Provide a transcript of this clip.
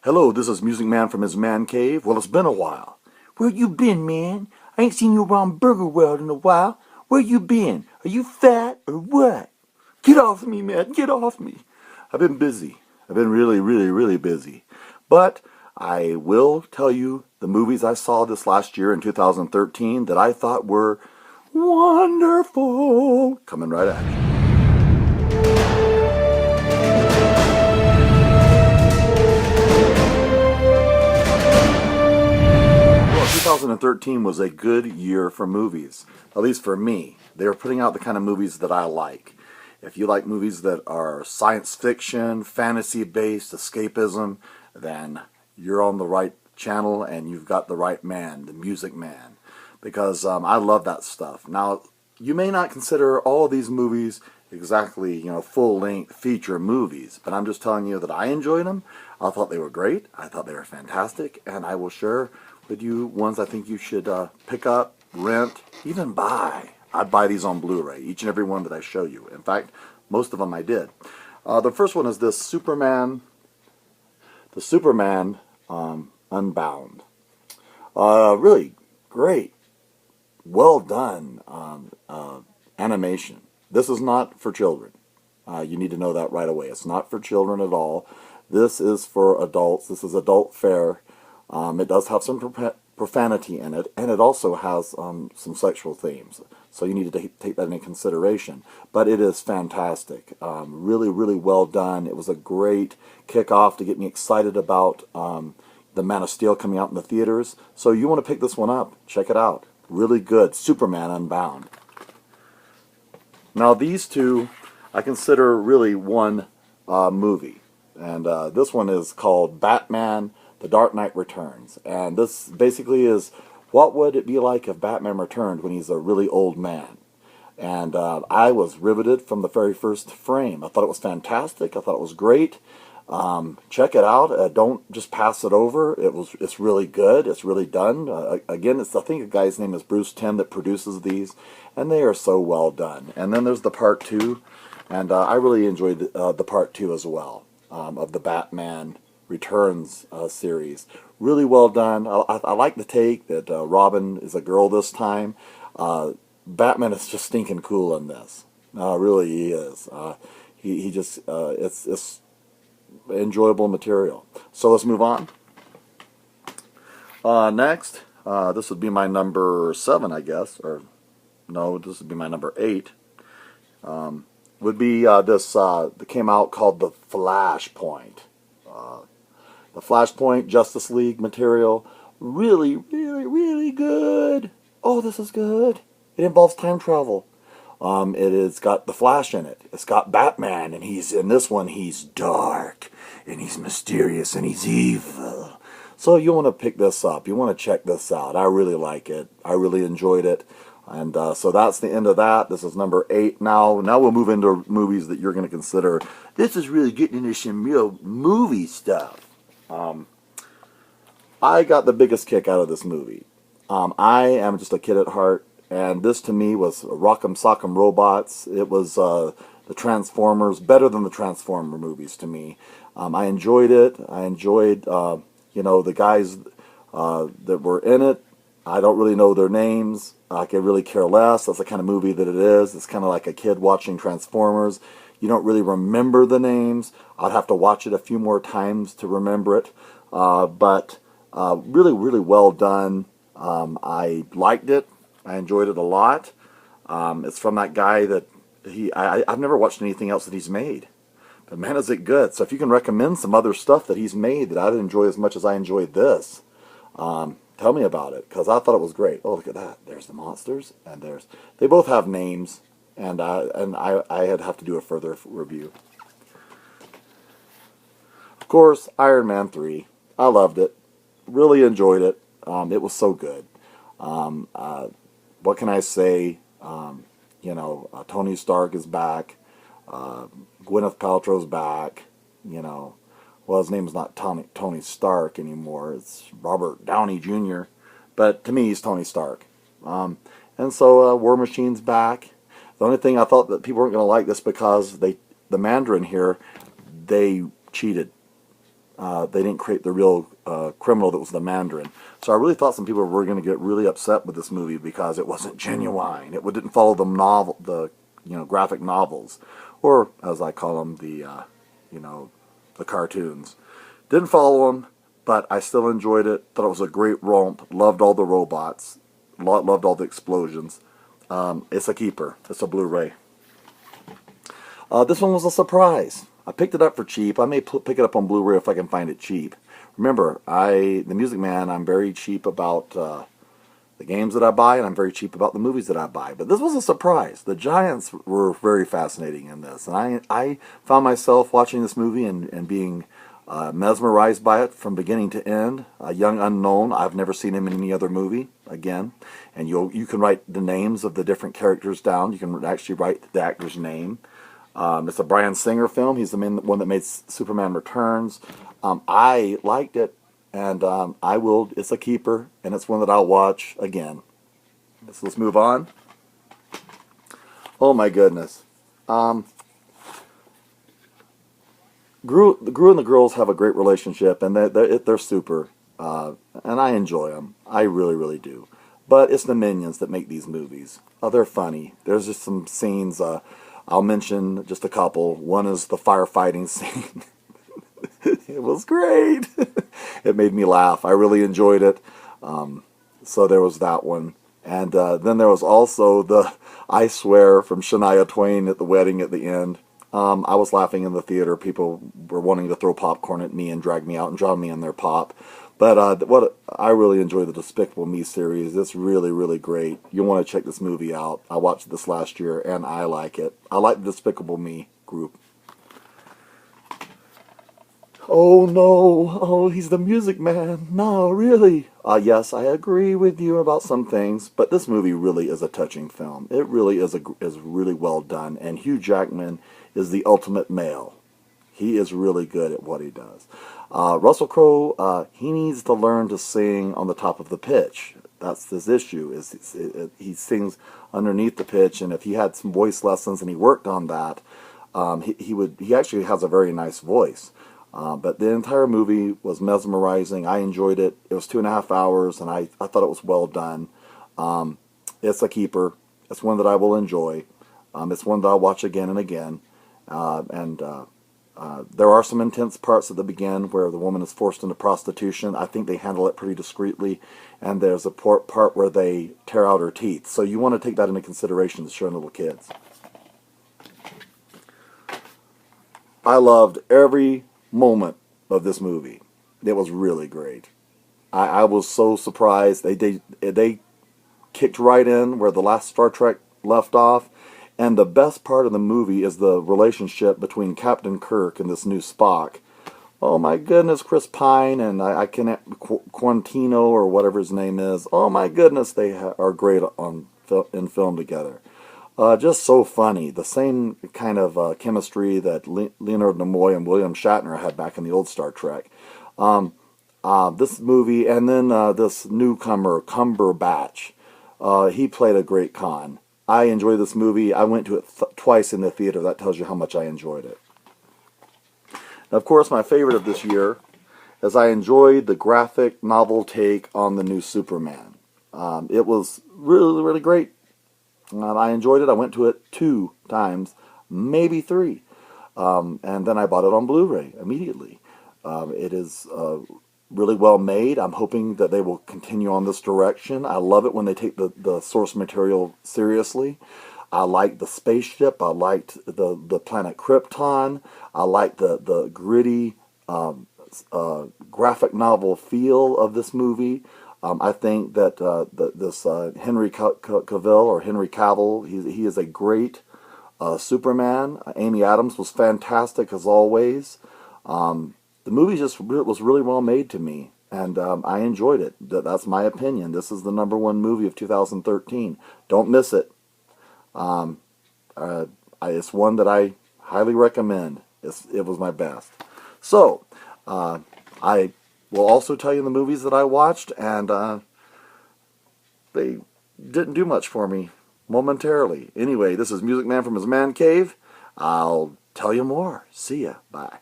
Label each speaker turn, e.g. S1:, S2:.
S1: Hello, this is Music Man from his man cave. Well, it's been a while. Where you been, man? I ain't seen you around Burger World in a while. Where you been? Are you fat or what? Get off me, man. Get off me. I've been busy. I've been really busy. But I will tell you the movies I saw this last year in 2013 that I thought were wonderful. Coming right at you. Well, 2013 was a good year for movies, at least for me. They were putting out the kind of movies that I like. If you like movies that are science fiction, fantasy-based, escapism, then you're on the right channel and you've got the right man, the Music Man, because I love that stuff. Now, you may not consider all of these movies exactly, full-length feature movies, but I'm just telling you that I enjoyed them. I thought they were great. I thought they were fantastic, and I will share with you ones I think you should pick up, rent, even buy. I'd buy these on Blu-ray, each and every one that I show you. In fact, most of them I did. The first one is this Superman, the Superman Unbound. Really great, well done animation. This is not for children. You need to know that right away. It's not for children at all. This is for adults. This is adult fare. It does have some profanity in it, and it also has some sexual themes. So you need to take that into consideration. But it is fantastic. Really well done. It was a great kickoff to get me excited about the Man of Steel coming out in the theaters. So you want to pick this one up. Check it out. Really good. Superman Unbound. Now these two I consider really one movie. And this one is called Batman The Dark Knight Returns. And this basically is, what would it be like if Batman returned when he's a really old man? And I was riveted from the very first frame. I thought it was fantastic. I thought it was great. Check it out. Don't just pass it over. It's really good. It's really done. Again, I think a guy's name is Bruce Timm that produces these, and they are so well done. And then there's the part two, and I really enjoyed the part two as well, of the Batman Returns series. Really well done. I like the take that Robin is a girl this time. Batman is just stinking cool in this. Really he is. He just it's enjoyable material. So let's move on. Next, this would be my number 7, I guess, or no, this would be my number 8. Would be this that came out called The Flashpoint. The Flashpoint Justice League material. Really good. Oh, this is good. It involves time travel. It has got the Flash in it. It's got Batman, and he's in this one. He's dark, and he's mysterious, and he's evil. So you want to pick this up. You want to check this out. I really like it. I really enjoyed it. And so that's the end of that. This is number 8. Now we'll move into movies that you're going to consider. This is really getting into some real movie stuff. I got the biggest kick out of this movie. I am just a kid at heart, and this to me was Rock'em Sock'em Robots. It was the Transformers, better than the Transformer movies to me. I enjoyed it. I enjoyed the guys that were in it. I don't really know their names. I could really care less. That's the kind of movie that it is. It's kind of like a kid watching Transformers. You don't really remember the names. I'd have to watch it a few more times to remember it. But really well done. I liked it. I enjoyed it a lot. It's from that guy that I've never watched anything else that he's made. But man, is it good. So if you can recommend some other stuff that he's made that I'd enjoy as much as I enjoyed this, tell me about it, because I thought it was great. Oh, look at that. There's the monsters, and they both have names, and I'd have to do a further review. Of course, Iron Man 3. I loved it. Really enjoyed it. It was so good. What can I say? Tony Stark is back. Gwyneth Paltrow's back. Well, his name's not Tony Stark anymore. It's Robert Downey Jr. But to me, he's Tony Stark. And so War Machine's back. The only thing I thought that people weren't going to like this because the Mandarin here, they cheated. they didn't create the real criminal that was the Mandarin. So I really thought some people were going to get really upset with this movie because it wasn't genuine. It didn't follow the graphic novels, or as I call them, the cartoons. Didn't follow them, but I still enjoyed it. Thought it was a great romp. Loved all the robots. Loved all the explosions. It's a keeper. It's a Blu-ray. This one was a surprise. I picked it up for cheap. I may pick it up on Blu-ray if I can find it cheap. Remember, the Music Man, I'm very cheap about the games that I buy, and I'm very cheap about the movies that I buy. But this was a surprise. The Giants were very fascinating in this. And I found myself watching this movie and being mesmerized by it from beginning to end. A young unknown. I've never seen him in any other movie, again. And you can write the names of the different characters down. You can actually write the actor's name. It's a Bryan Singer film. He's the one that made Superman Returns. I liked it, and it's a keeper, and it's one that I'll watch again. So let's move on. Oh my goodness. Gru and the girls have a great relationship, and they're super, and I enjoy them. I really, really do. But it's the Minions that make these movies. They're funny. There's just some scenes. I'll mention just a couple. One is the firefighting scene. It was great. It made me laugh. I really enjoyed it. So there was that one. And then there was also the I Swear from Shania Twain at the wedding at the end. I was laughing in the theater. People were wanting to throw popcorn at me and drag me out and drown me in their pop. But I really enjoy the Despicable Me series. It's really, really great. You want to check this movie out. I watched this last year, and I like it. I like the Despicable Me group. Oh, no. Oh, he's the Music Man. No, really. Yes, I agree with you about some things, but this movie really is a touching film. It really is really well done, and Hugh Jackman is the ultimate male. He is really good at what he does. Russell Crowe, he needs to learn to sing on the top of the pitch. That's his issue. He sings underneath the pitch, and if he had some voice lessons and he worked on that, he actually has a very nice voice. But the entire movie was mesmerizing. I enjoyed it. It was 2.5 hours, and I thought it was well done. It's a keeper. It's one that I will enjoy. It's one that I'll watch again and again. There are some intense parts at the beginning where the woman is forced into prostitution. I think they handle it pretty discreetly. And there's a part where they tear out her teeth. So you want to take that into consideration to show little kids. I loved every moment of this movie. It was really great. I was so surprised. They kicked right in where the last Star Trek left off. And the best part of the movie is the relationship between Captain Kirk and this new Spock. Oh my goodness, Chris Pine and I can't, Quintino or whatever his name is. Oh my goodness, they are great in film together. Just so funny. The same kind of chemistry that Leonard Nimoy and William Shatner had back in the old Star Trek. This movie, and then this newcomer, Cumberbatch. He played a great Khan. I enjoyed this movie. I went to it twice in the theater. That tells you how much I enjoyed it. Now, of course, my favorite of this year is I enjoyed the graphic novel take on the new Superman. It was really, really great. I enjoyed it. I went to it 2 times, maybe 3. And then I bought it on Blu-ray immediately. It is really well made. I'm hoping that they will continue on this direction. I love it when they take the source material seriously. I liked the spaceship. I liked the planet Krypton. I liked the gritty graphic novel feel of this movie. I think that this Henry Cavill or Henry Cavill, he is a great Superman. Amy Adams was fantastic as always. The movie just was really well made to me, and I enjoyed it. That's my opinion. This is the #1 movie of 2013. Don't miss it. It's one that I highly recommend. It was my best. So, I will also tell you the movies that I watched, and they didn't do much for me momentarily. Anyway, this is Music Man from his man cave. I'll tell you more. See ya. Bye.